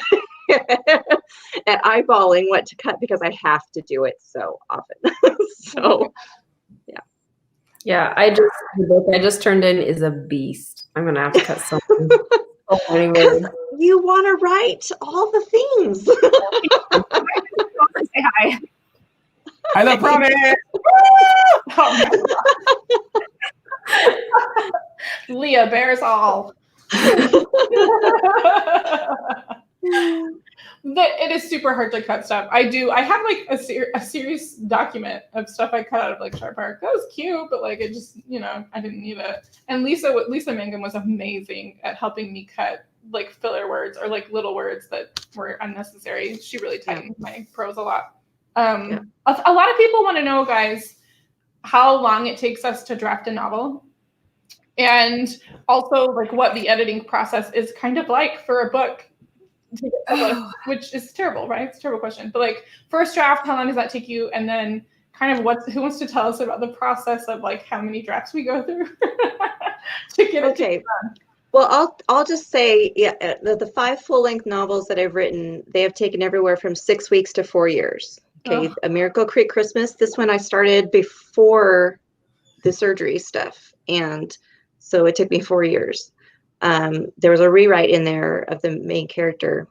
at eyeballing what to cut because I have to do it so often. So, yeah, the book I just turned in is a beast. I'm gonna have to cut so many words. You want to write all the things. Say hi. I love promise. Leah bears all. It is super hard to cut stuff. I have like a serious document of stuff I cut out of like Sharp Park. That was cute, but like it just, I didn't need it. And Lisa Mangum was amazing at helping me cut like filler words or like little words that were unnecessary. She really tightened my prose a lot. A lot of people want to know, guys, how long it takes us to draft a novel. And also like what the editing process is kind of like for a book. Which is terrible, right? It's a terrible question. But like first draft, how long does that take you? And then kind of who wants to tell us about the process of like how many drafts we go through to get okay. it done? Well, I'll just say, the 5 full-length novels that I've written, they have taken everywhere from 6 weeks to 4 years. Okay, A Miracle Creek Christmas. This one I started before the surgery stuff, and so it took me 4 years. There was a rewrite in there of the main character,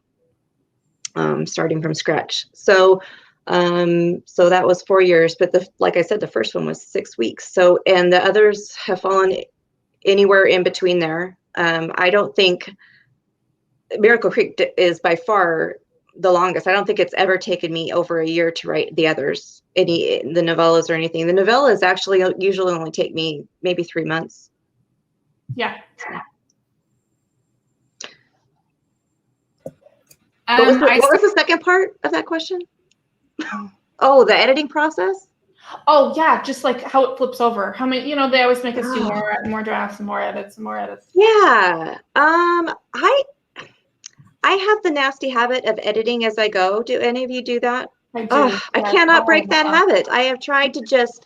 starting from scratch. So that was 4 years, but like I said, the first one was 6 weeks. So, and the others have fallen anywhere in between there. I don't think Miracle Creek is by far the longest. I don't think it's ever taken me over a year to write the others, the novellas or anything. The novellas actually usually only take me maybe 3 months. Yeah. What was the second part of that question? Oh, the editing process? Oh yeah, just like how it flips over. How many, they always make us do more drafts and more edits and more edits. Yeah. I have the nasty habit of editing as I go. Do any of you do that? I do. I cannot break that habit. I have tried to just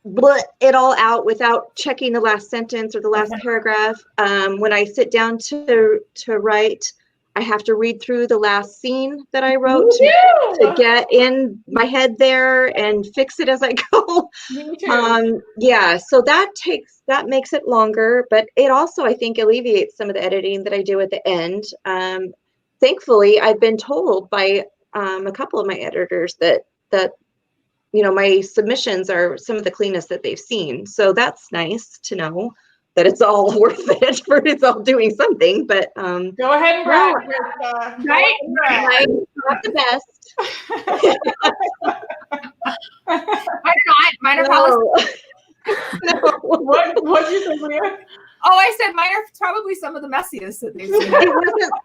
blurt it all out without checking the last sentence or the last paragraph. When I sit down to write, I have to read through the last scene that I wrote to get in my head there and fix it as I go. Me too. Yeah, so that makes it longer, but it also, I think, alleviates some of the editing that I do at the end. Thankfully, I've been told by a couple of my editors that my submissions are some of the cleanest that they've seen. So that's nice to know that it's all worth it, for it's all doing something. But go ahead and brag. Right? Not the best. Mine are probably. No. What did you say, Leah? Oh, I said mine are probably some of the messiest that they've seen.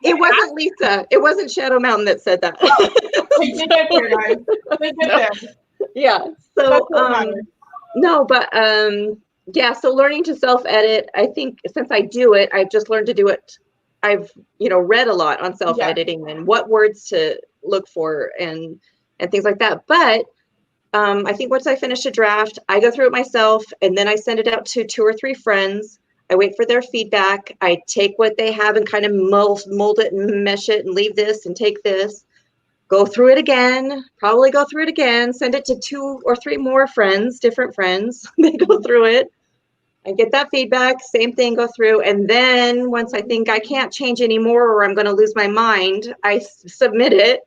It wasn't Lisa. It wasn't Shadow Mountain that said that. They did get there, guys. They get there. Yeah. So no, but yeah, so learning to self-edit, I think since I do it, I've just learned to do it. I've, read a lot on self-editing and what words to look for and things like that. But I think once I finish a draft, I go through it myself and then I send it out to 2 or 3 friends. I wait for their feedback. I take what they have and kind of mold it and mesh it and leave this and take this. Go through it again, send it to 2 or 3 more friends, different friends. They go through it. I get that feedback, same thing, go through. And then once I think I can't change anymore or I'm going to lose my mind, I submit it.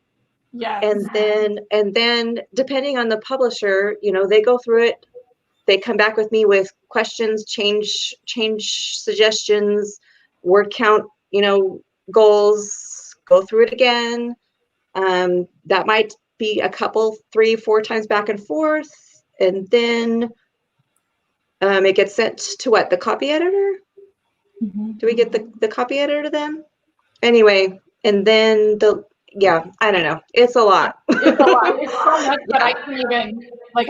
Yeah. And then depending on the publisher, they go through it. They come back with me with questions, change suggestions, word count, goals, go through it again. That might be a couple, 3, 4 times back and forth. And then it gets sent to what? The copy editor? Mm-hmm. Do we get the copy editor to them? Anyway, and then I don't know. It's a lot. It's a lot. It's so much that I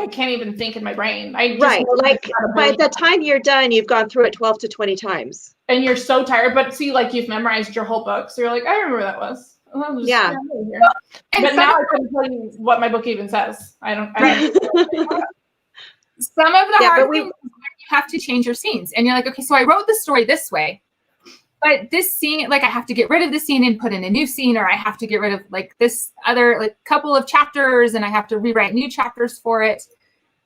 can't even think in my brain. By the time you're done, you've gone through it 12 to 20 times. And you're so tired, but see, you've memorized your whole book. So you're like, I remember that was. Yeah. But now I couldn't tell you what my book even says. I don't. Some of the hard things is when you have to change your scenes. And you're like, okay, so I wrote the story this way. But this scene, I have to get rid of this scene and put in a new scene, or I have to get rid of this other couple of chapters and I have to rewrite new chapters for it.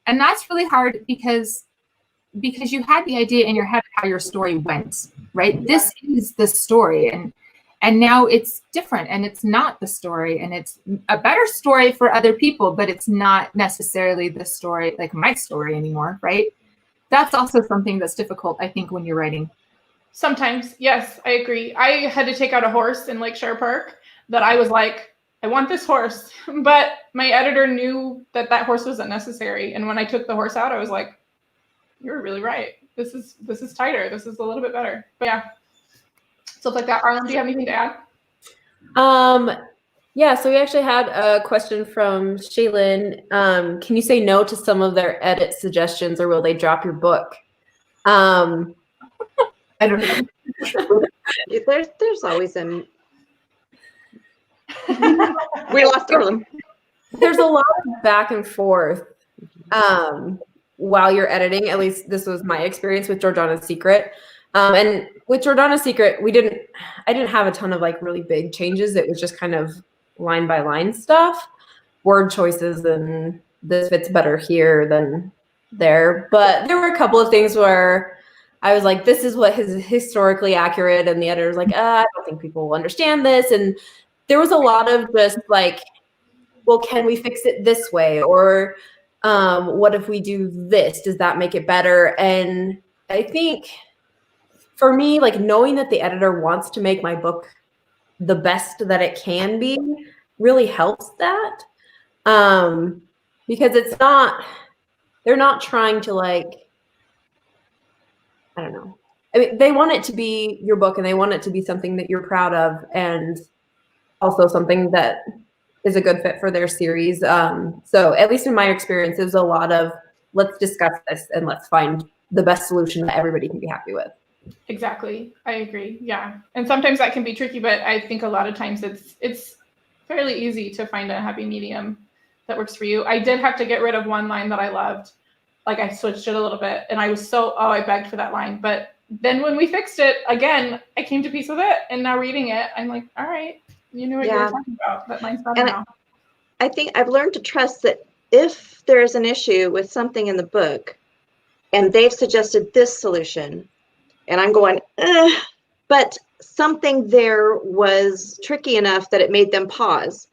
And that's really hard because you had the idea in your head of how your story went, right? Yeah. This is the story. And now it's different and it's not the story, and it's a better story for other people, but it's not necessarily the story, my story anymore, right? That's also something that's difficult, I think, when you're writing. Sometimes, yes, I agree. I had to take out a horse in Lakeshore Park that I was like, I want this horse, but my editor knew that horse wasn't necessary. And when I took the horse out, I was like, you're really right. This is tighter. This is a little bit better. But yeah. Stuff like that. Arlen, do you have anything to add? Yeah, so we actually had a question from Shaylin. Can you say no to some of their edit suggestions, or will they drop your book? I don't know. There's always we lost Arlen. There's a lot of back and forth while you're editing. At least this was my experience with Jordana's Secret. And with Jordana's Secret, I didn't have a ton of really big changes. It was just kind of line by line stuff, word choices, and this fits better here than there. But there were a couple of things where I was like, this is what is historically accurate. And the editor's like, I don't think people will understand this. And there was a lot of just well, can we fix it this way? Or what if we do this? Does that make it better? And I think for me, knowing that the editor wants to make my book the best that it can be, really helps that. Because they're not trying to like, I don't know. I mean, they want it to be your book and they want it to be something that you're proud of and also something that is a good fit for their series. So at least in my experience, there's a lot of let's discuss this and let's find the best solution that everybody can be happy with. Exactly. I agree. Yeah. And sometimes that can be tricky, but I think a lot of times it's fairly easy to find a happy medium that works for you. I did have to get rid of one line that I loved. Like I switched it a little bit and I was I begged for that line. But then when we fixed it, again, I came to peace with it. And now reading it, I'm like, all right, you knew what you were talking about. That line's better now. I think I've learned to trust that if there's an issue with something in the book and they've suggested this solution and I'm going, but something there was tricky enough that it made them pause,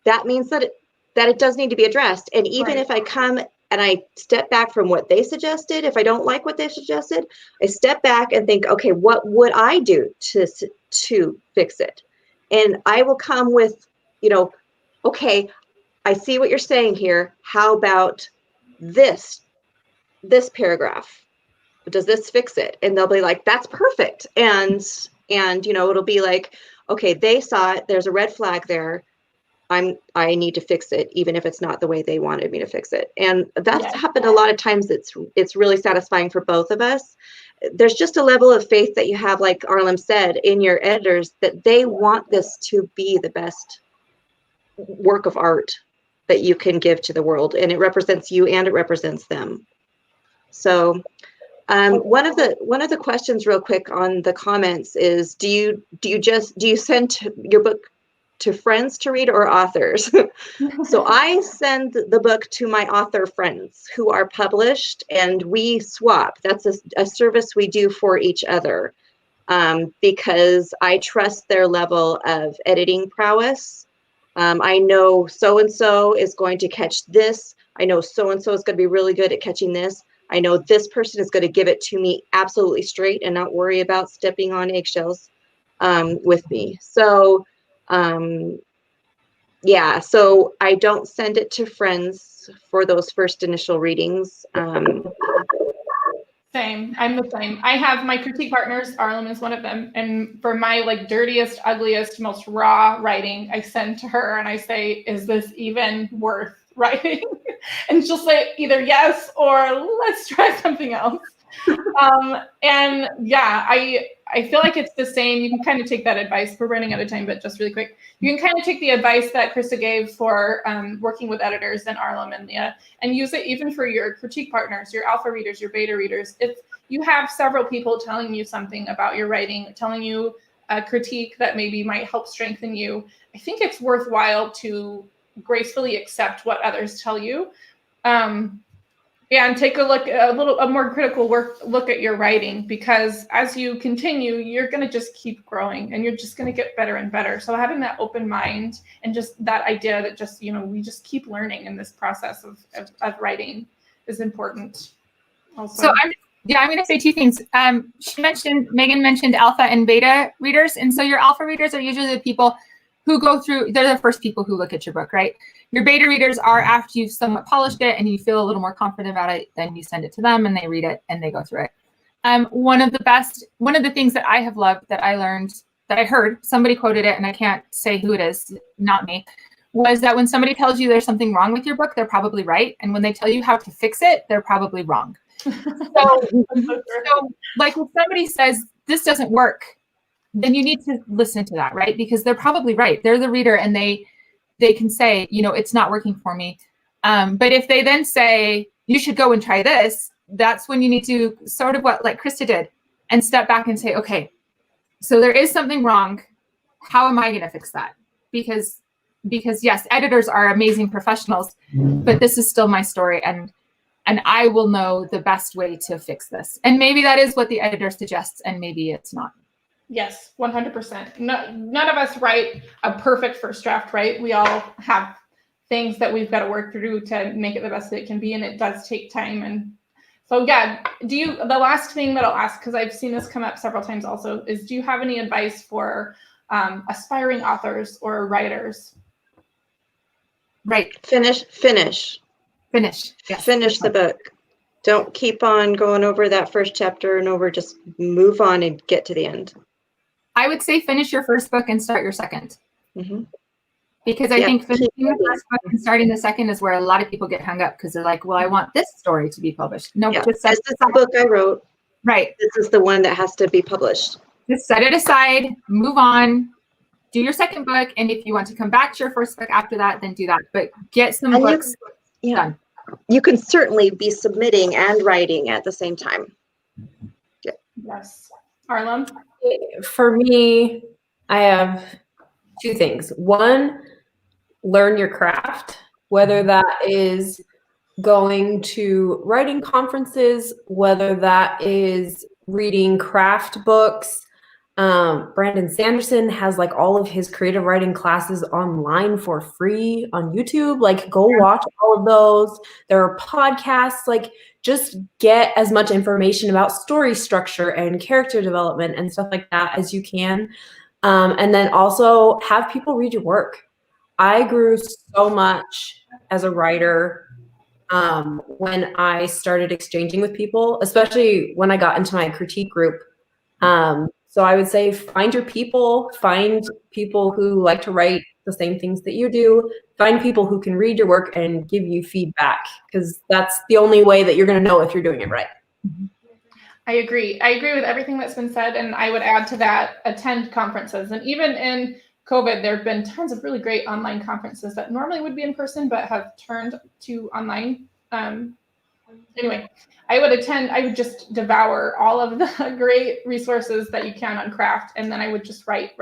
that means that it does need to be addressed. And even if I come and I step back from what they suggested, if I don't like what they suggested, I step back and think, okay, what would I do to fix it? And I will come with, okay, I see what you're saying here. How about this paragraph? Does this fix it? And they'll be like, that's perfect. And it'll be like, okay, they saw it. There's a red flag there. I need to fix it, even if it's not the way they wanted me to fix it. And that's happened a lot of times. It's really satisfying for both of us. There's just a level of faith that you have, like Arlen said, in your editors, that they want this to be the best work of art that you can give to the world, and it represents you and it represents them. So one of the questions real quick on the comments is, do you send your book to friends to read or authors? So I send the book to my author friends who are published, and we swap. That's a service we do for each other, because I trust their level of editing prowess. I know so-and-so is going to catch this. I know so-and-so is going to be really good at catching this. I know this person is going to give it to me absolutely straight and not worry about stepping on eggshells with me. So, so I don't send it to friends for those first initial readings. Same. I'm the same. I have my critique partners. Arlen is one of them. And for my dirtiest, ugliest, most raw writing, I send to her and I say, is this even worth writing? And she'll say either yes or let's try something else. And yeah, I feel like it's the same. You can kind of take that advice. We're running out of time, but just really quick. You can kind of take the advice that Krista gave for working with editors and Arlen and Leah, and use it even for your critique partners, your alpha readers, your beta readers. If you have several people telling you something about your writing, telling you a critique that maybe might help strengthen you, I think it's worthwhile to gracefully accept what others tell you. And take a more critical look at your writing, because as you continue, you're going to just keep growing and you're just going to get better and better. So having that open mind and just that idea that just, we just keep learning in this process of writing is important. Also. So I'm going to say two things. Megan mentioned alpha and beta readers. And so your alpha readers are usually the people who go through, they're the first people who look at your book, right? Your beta readers are after you've somewhat polished it and you feel a little more confident about it, then you send it to them and they read it and they go through it. One of the things that I have loved, that I learned, that I heard, somebody quoted it and I can't say who it is, not me, was that when somebody tells you there's something wrong with your book, they're probably right. And when they tell you how to fix it, they're probably wrong. So like if somebody says, this doesn't work, then you need to listen to that, right? Because they're probably right. They're the reader and they can say, it's not working for me. But if they then say, you should go and try this, that's when you need to sort of what like Krista did and step back and say, okay, so there is something wrong. How am I going to fix that? Because yes, editors are amazing professionals, but this is still my story and I will know the best way to fix this. And maybe that is what the editor suggests and maybe it's not. Yes, 100%. None of us write a perfect first draft, right? We all have things that we've got to work through to make it the best that it can be, and it does take time. And so, yeah, the last thing that I'll ask, because I've seen this come up several times also, is do you have any advice for aspiring authors or writers? Right. Finish. Finish. Yes. Finish the book. Don't keep on going over that first chapter and over. Just move on and get to the end. I would say finish your first book and start your second. Mm-hmm. Because I think finishing the first book and starting the second is where a lot of people get hung up because they're like, well, I want this story to be published. No, Yeah. just set This is the book I wrote. Right. This is the one that has to be published. Just set it aside, move on, do your second book. And if you want to come back to your first book after that, then do that. But get some books done. You can certainly be submitting and writing at the same time. Yeah. Yes. Arlen? For me, I have two things. One, learn your craft, whether that is going to writing conferences, whether that is reading craft books. Brandon Sanderson has like all of his creative writing classes online for free on YouTube. Like go watch all of those. There are podcasts, like just get as much information about story structure and character development and stuff like that as you can. And then also have people read your work. I grew so much as a writer when I started exchanging with people, especially when I got into my critique group. So I would say find your people, find people who like to write the same things that you do, find people who can read your work and give you feedback, because that's the only way that you're going to know if you're doing it right. I agree. I agree with everything that's been said. And I would add to that, attend conferences. And even in COVID, there have been tons of really great online conferences that normally would be in person, but have turned to online. Anyway, I would just devour all of the great resources that you can on craft. And then I would just write.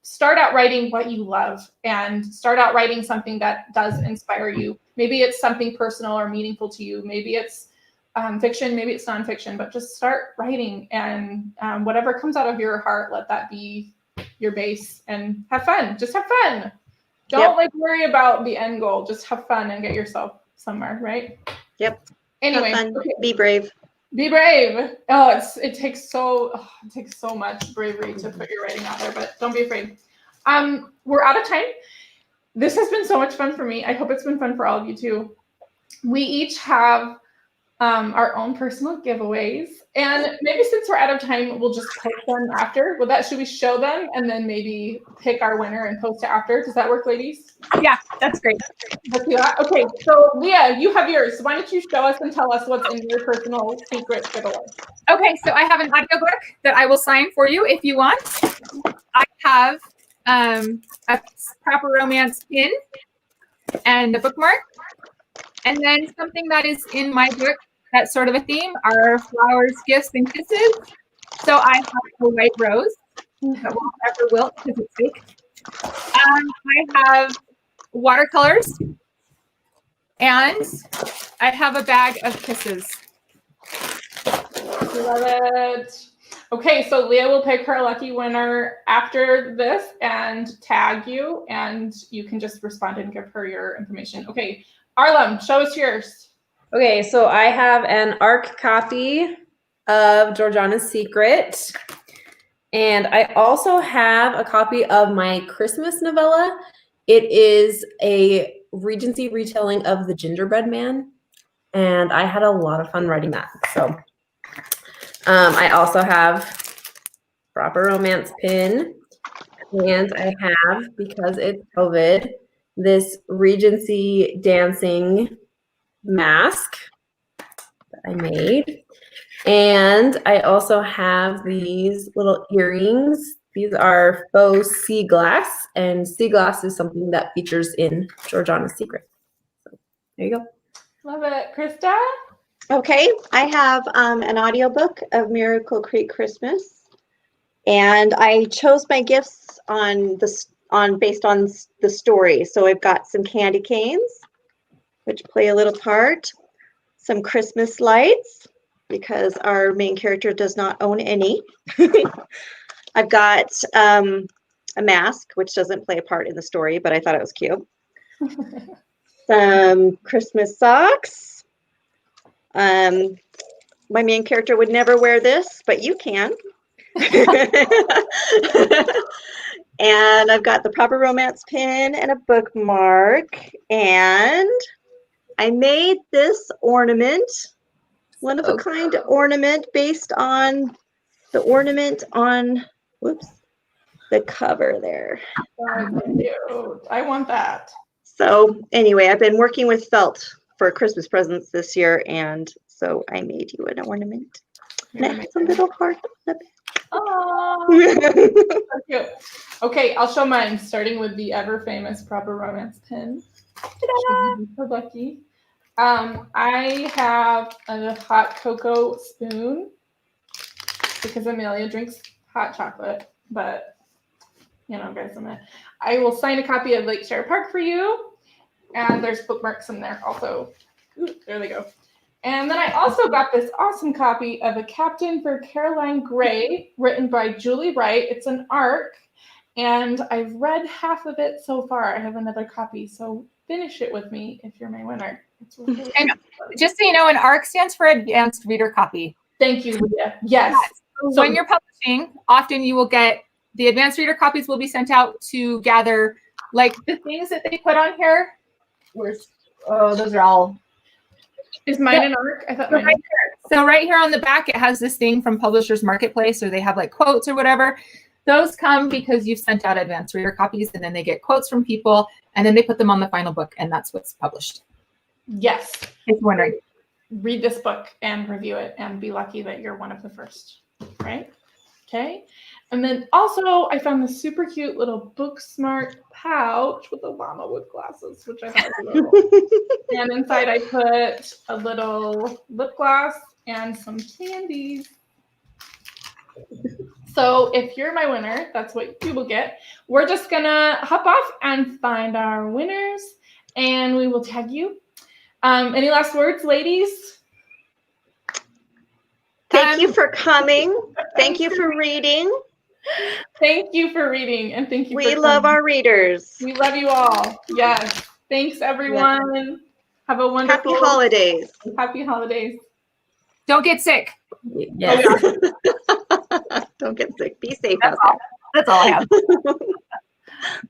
Start out writing what you love and start out writing something that does inspire you. Maybe it's something personal or meaningful to you. Maybe it's fiction, maybe it's nonfiction, but just start writing and whatever comes out of your heart, let that be your base and have fun. Just have fun. Don't worry about the end goal. Just have fun and get yourself somewhere, right? Yep. Anyway, okay. Be brave. Be brave. Oh, it takes so much bravery to put your writing out there, but don't be afraid. We're out of time. This has been so much fun for me. I hope it's been fun for all of you too. We each have our own personal giveaways, and maybe since we're out of time, we'll just post them after. Should we show them and then maybe pick our winner and post it after? Does that work, ladies? Yeah, that's great. Let's do that. Okay, so Leah, you have yours. Why don't you show us and tell us what's in your personal secret giveaway? Okay, so I have an audiobook that I will sign for you if you want. I have a Proper Romance pin and a bookmark. And then something that is in my book that's sort of a theme are flowers, gifts, and kisses. So I have a white rose that won't ever wilt because it's fake. I have watercolors, and I have a bag of kisses. Love it. Okay, so Leah will pick her lucky winner after this and tag you, and you can just respond and give her your information. Okay, Arlen, show us yours. Okay, so I have an ARC copy of Georgiana's Secret. And I also have a copy of my Christmas novella. It is a Regency retelling of The Gingerbread Man. And I had a lot of fun writing that. So I also have Proper Romance pin. And I have, because it's COVID, this Regency dancing mask that I made. And I also have these little earrings. These are faux sea glass, and sea glass is something that features in Georgiana's Secret. So there you go. Love it. Krista? Okay, I have an audiobook of Miracle Creek Christmas, and I chose my gifts based on the story. So I've got some candy canes, which play a little part, some Christmas lights, because our main character does not own any. I've got a mask, which doesn't play a part in the story, but I thought it was cute. Some Christmas socks. My main character would never wear this, but you can. And I've got the Proper Romance pin and a bookmark. And I made this ornament, one of a kind ornament based on the ornament on, whoops, the cover there. Oh, cute. I want that. So anyway, I've been working with felt for Christmas presents this year, and so I made you an ornament. And it has a little heart on Oh, so cute. Okay, I'll show mine, starting with the ever famous Proper Romance pin. Ta-da! So lucky. I have a hot cocoa spoon because Amelia drinks hot chocolate, but you know, guys, I will sign a copy of Lake Shore Park for you, and there's bookmarks in there also. Ooh, there they go. And then I also got this awesome copy of A Captain for Caroline Gray, written by Julie Wright. It's an ARC, and I've read half of it so far. I have another copy, so finish it with me if you're my winner. Really and just so you know, an ARC stands for Advanced Reader Copy. Thank you, Leah. Yes. So when you're publishing, often you will get the advanced reader copies will be sent out to gather like the things that they put on here. Those are all. Is mine an ARC? I thought mine. So right here on the back, it has this thing from Publishers Marketplace, or they have like quotes or whatever. Those come because you've sent out advanced reader copies, and then they get quotes from people, and then they put them on the final book, and that's what's published. Yes. If you're wondering. Read this book and review it and be lucky that you're one of the first, right? Okay. And then also I found this super cute little book smart pouch with a llama with glasses, which I thought was adorable. And inside I put a little lip gloss and some candies. So if you're my winner, that's what you will get. We're just gonna hop off and find our winners, and we will tag you. Any last words, ladies? Thank you for coming. Thank you for reading. Thank you for reading, and thank you. We love our readers. We love you all. Yes. Thanks, everyone. Yeah. Have a wonderful Happy holidays. Happy holidays. Don't get sick. Yes. Don't get sick. Be safe. That's all I have.